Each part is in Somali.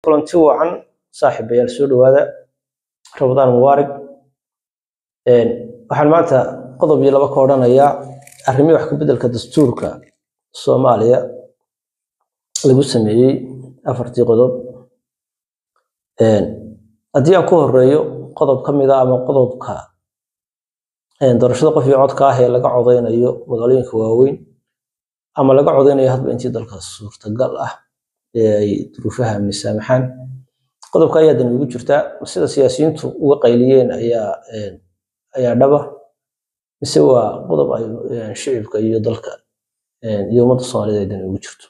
kulanti wacan saaxiibayaal soo dhawaada Ramadaan Mubaarak waxaan maanta qodob iyo laba ka odhanayaa arrimo wax ka bedelka dastuurka Soomaaliya lagu sameeyay afartii qodob haddii aan ku horeeyo qodob ka mid ah ama qodobka doorashada qof iyo codka ah ee laga codeynayo magaalooyinka waaweyn ama laga codeynayo hadba intii dalka suurtagal ah ay duruufaha misaamaxaan qodobka ayaa dan ugu jirta sida siyaasiyiintu uga qayliyeen ayaa dhaba mise waa qodob ay shicibka iyo dalka iyo ummadda Soomaaliyeed dan ugu jirto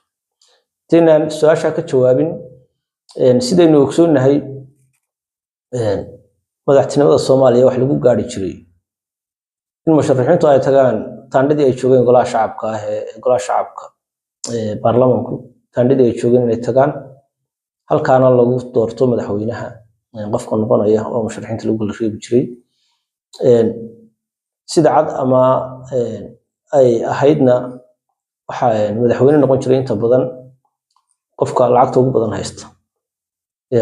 tinaan su'aasha ka jawaabin sidaynu ogsoonahay madaxtinimada Soomaaliya wax lagu gaari jiray in musharaxiintu ay tagaan taandhadii ay joogeen golaha shacabka baarlamaanku taandhadii ay joogeen inay tagaan halkaana lagu doorto madaxweynaha qofka noqonaya oo musharaxiinta lagu reebi jiray sida cad ama ay ahaydna waxa madaxweyne noqon jiray inta badan qofka lacagta ugu badan haysta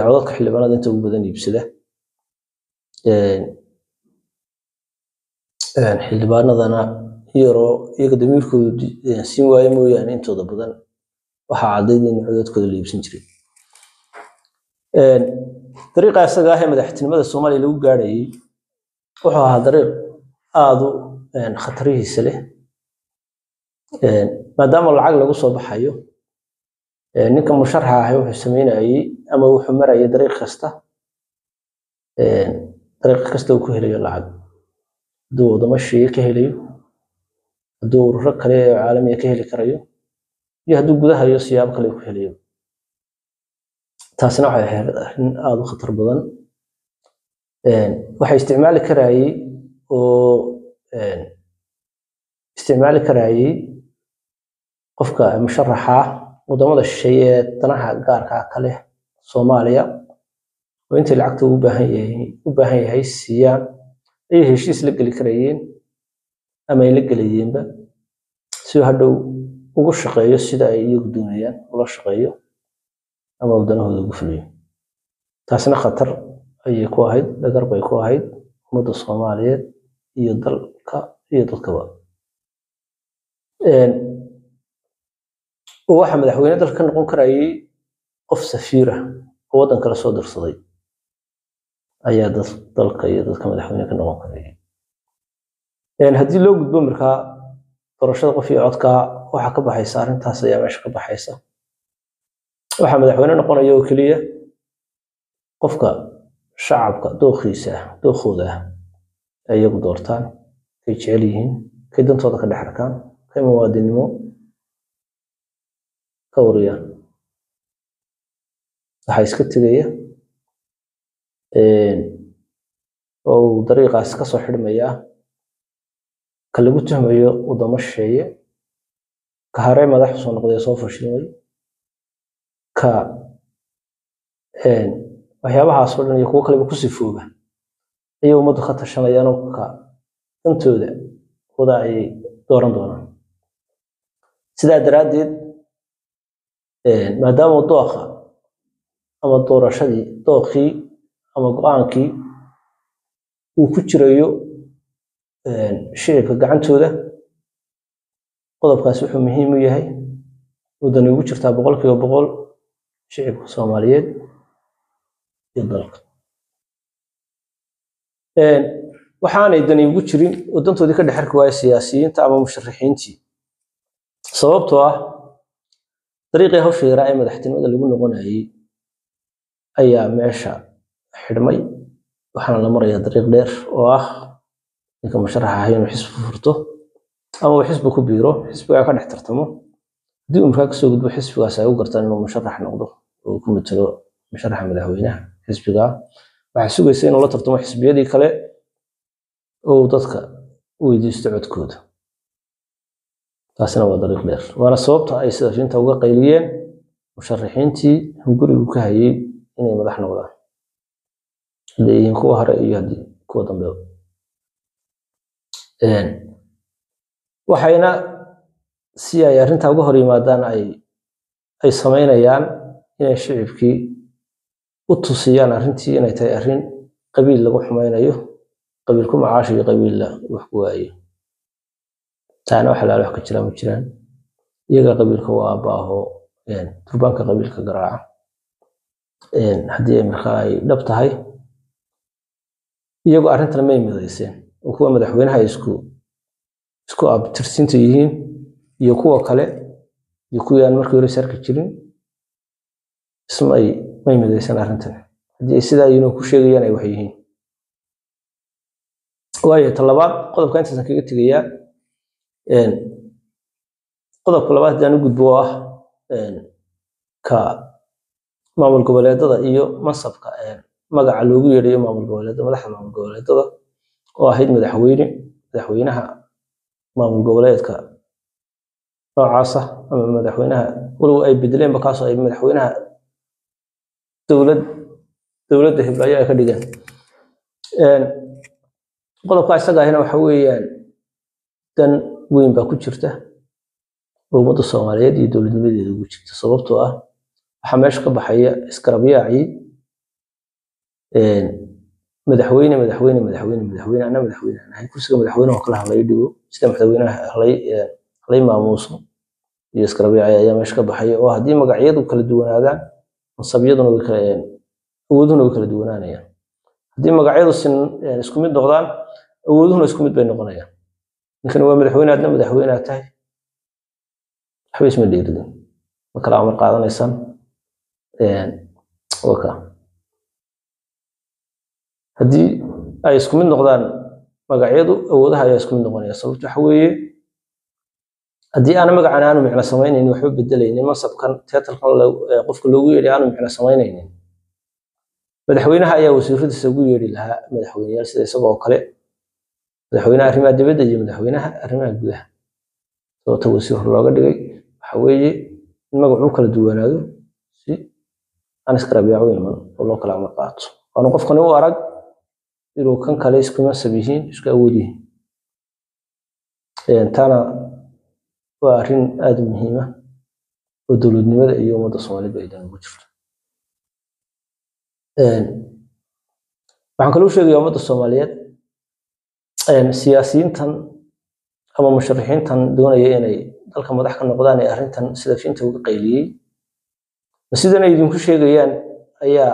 codadka xildhibaanada inta ugu badan iibsada xildhibaanadana yaro iyaga damiirkoodu siin waayo mooyaane intooda badan waxa cadeyd in codadkooda la iibsan jiray dariiqa asaga ah ee madaxtinimada Soomaaliya lagu gaarayay wuxuu ahaa dariiq aad u khatarihiisa leh maadaama lacag lagu soo baxayo ninka musharaxa ah wuxuu sameynayay ama wuxuu marayay dariiq kasta uu ku helayo lacag duu wadamo shisheeye ka helayo duu ururo kale oo caalami ah ka heli karayo iyo hadduu gudaha iyo siyaabo kale ku helayo taasina waxay ahayd arrin aad u khatar badan waxay isticmaali karayay qofka musharaxa wadamada shisheeye danaha gaarka kale Soomaaliya oo intii lacagta u baahan yahay siiyaan ay heshiis la gali karayeen ama ay la galiyeenba si hadhow ugu shaqeeyo sida ay iyagu doonayaan ula shaqeeyo ama wadanahooda ugu fuliyo taasina khatar ayay ku ahayd dagar bay ku ahayd ummadda Soomaaliyeed iyo dalka iyo dadkaba waxa madaxweyne dalka noqon karayay qof safiir ah oo wadan kale soo dirsaday ayaa dalka iyo dadka madaxweyne ka noqon karayay haddii loo gudbo markaa doorashada qof iyo codka waxa ka baxaysa arrintaas ayaa meesha ka baxaysa waxa madaxweyne noqonaya oo kaliya qofka shacabka dookhooda ay iyagu doortaan ay jecel yihiin kay dantooda ka dhex arkaan kay muwaadinimo ka wariyaan waxa iska tegaya oo dariiqaas ka soo xidhmaya ka lagu tuhmayo wadamo shisheeye ka haray madax soo noqday soo fashilmay ka waxyaabahaas oo dhan iyo kuwa kale ku sifooba ay ummaddu ka tashanayaan oo ka dantooda wada ay dooran doonaan sidaa daraadeed maadaama dooqa ama doorashadii ama go'aankii uu ku jirayo shicibka gacantooda qodobkaas wuxuu muhiim u yahay waddan ugu jirtaa 100% shicibka Soomaaliyeed iyo dalka waxaanay dani ugu jirin wadantoodii ka dhex arki waayay siyaasiyiinta ama musharaxiintii sababtoo ah dariiqii hawsha yaraa ee madaxtinimada lagu noqonayay ayaa meesha xidhmay waxaana la marayaa dariiq dheer oo ah ninka musharaxa ah inuu xisbi furto ama uu xisbi ku biiro xisbiga ka dhex tartamo haddii uu markaa kasoo gudbo xisbigaas ay u gartaan inuu musharax noqdo oo ku matalo musharaxa madaxweynaha xisbiga waxaa sugaysa inuu la tartamo xisbiyadii kale oo dadka weydiisto codkooda taasina waa dariiq dheer waana sababta ay siyaasiyiinta uga qayliyeen musharaxiintii guriga ka hayay inay madax noqdaan leeyihiin kuwa hore iyo haddii kuwa dambe waxayna si ay arrinta uga hor yimaadaan ay sameynayaan inay shicibkii وتصيان أرنتي أنا تاي أرن قبيل لقو حماين أيوه قبيلكم عاشي قبيل لا وحكوا أيوه تانا وحلال وحكا جرام جران يجا قبيلك واباه يعني تربانك قبيلك قراعة يعني هدي مرخاي دبتهاي يجو أرنتنا ما يمديسين وكوا مدحوينها isku abtirsinta yihiin iyo kuwa kale iyo kuwa aan markii hore sarki jirin ismay may midaysan arrintan hadii sidaa inuu ku sheegayaan ay wax yihiin waayo talabaad qodobka intaas kaga tagaya qodobka labaad aan u gudbo ah ka maamul goboleedada iyo masabka magaca loogu yeedhayo maamul goboleedada madaxda maamul goboleedada oo ahayd madaxweynaha maamul goboleedka noocaasa ama madaxweynaha walow ay bedeleen bakaas ay madaxweynaha dowladda hiblaayo ay ka dhigeen qodobka isaga ahina waxa weeyaan dan weyn baa ku jirta ummadda Soomaaliyeed iyo dowladnimadeeda ugu jirta sababtoo ah waxa meesha ka baxaya iskarabiyaaci madaxweyne ana madaxweyne kursiga madaxweyne oo kala hadlay dhigo sida madaxweynaha halay maamuuso iyo iskarabiyaaci ayaa meesha ka baxaya oo hadii magacyadu kala duwanaadaan masabyaduna way kala awooduna way kala duwanaanayaan hadii magacyadu isku mid noqdaan awooduna isku mid bay noqonayaan ninkan waa madaxweyne tahay waxba isma dheeridin ma kala amar qaadanaysan waka hadii ay isku mid noqdaan magacyadu awoodaha ayaa isku mid noqonaya sababtu waxa weeye hadii aan magacaan aanu micna sameeynin waxba bedelaynin masabkan title-kan qofka loogu yeedhay aanu micna sameeynin madaxweynaha ayaa wasiiradiisa ugu yeedhi lahaa madaxweynayaal sida isagoo kale madaxweynaha arrimaha dibadda iyo madaxweynaha arrimaha gudaha sababta wasiir looga dhigay waxa weeye in magacu kala duwanaado si aan iskarabiyaaco oo loo kala amar qaato oo qofkan uu arag inuu kan kale isku masab yihiin isku awood yihiin tana waa arrin aad muhiim ah oo dowladnimada iyo ummadda Soomaaliyeed ay dan ugu jirto waxaan kaloo sheegayaa ummadda Soomaaliyeed siyaasiyiintan ama musharaxiintan doonaya inay dalka madax ka noqdaan ee arrintan sida fiinta uga qayliyay sidana idinku sheegayaan ayaa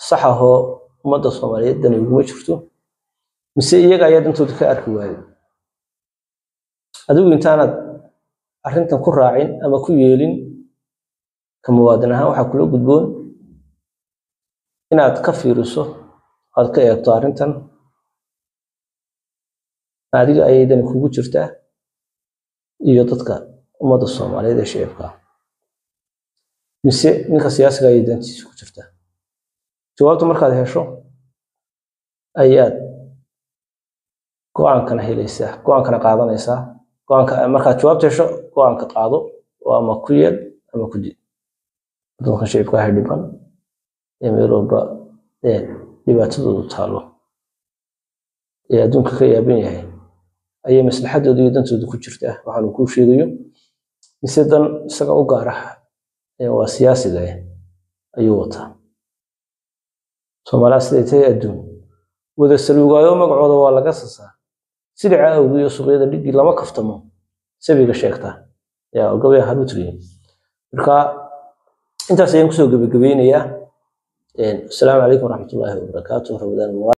sax ah oo ummadda Soomaaliyeed dan ugu jirto mise iyaga ayaa dantooda ka arki waayay adigu intaanad arrintan ku raacin ama ku yeelin ka muwaadin ahaan waxa kula gudboon inaad ka fiiriso aad ka eegto arrintan adiga ayay dan kugu jirtaa iyo dadka ummadda Soomaaliyeed ee shacabka mise ninka siyaasiga ay dantiisa ku jirtaa jawaabtu markaad hesho ayaad go'aan kana helaysaa go'aan kana qaadanaysaa go'aanka markaad jawaabta hesho go'aanka qaado oo ama ku yeel ama ku dib dadka shacabka ah dhiban ee meel walba dhibaatadoodu taalo ee adduunka ka yaaban yahay ayay maslaxadooda iyo dantooda ku jirtaa waxaan ku sheegayo mise dan isaga u gaar ah waa siyaasiga ayuu wataa Soomaaliya sidee tahay adduun wada saluugayo magacooda waa laga sasaa sida caawga iyo suuqyada dhigi lama kaftamo sabiga sheegta yaa gabay halu tiriin marka intaas ayaan ku soo gabagabeynayaa assalaamu calaykum waraxmatullaahi wabarakaatuh